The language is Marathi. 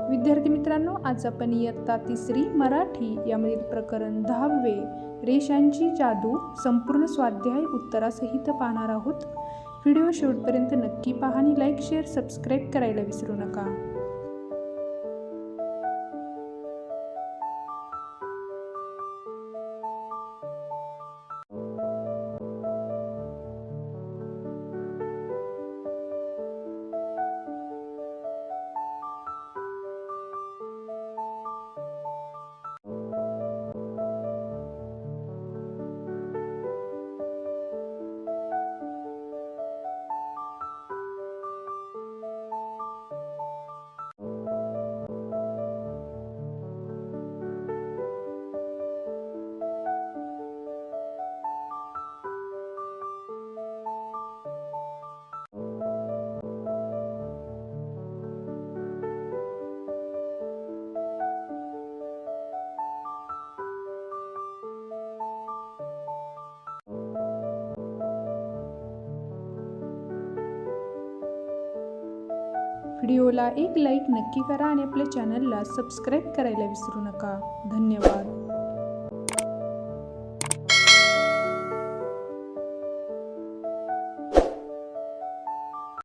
विद्यार्थी मित्रांनो, आज आपण इयत्ता 3री मराठी यामधील प्रकरण 10वे रेषांची जादू संपूर्ण स्वाध्याय उत्तरासहित पाहणार आहोत। व्हिडिओ शेवटपर्यंत नक्की पहा आणि लाईक, शेअर, सबस्क्राईब करायला विसरू नका। व्हिडिओला एक लाईक नक्की करा आणि आपल्या चॅनलला सबस्क्राईब करायला विसरू नका। धन्यवाद।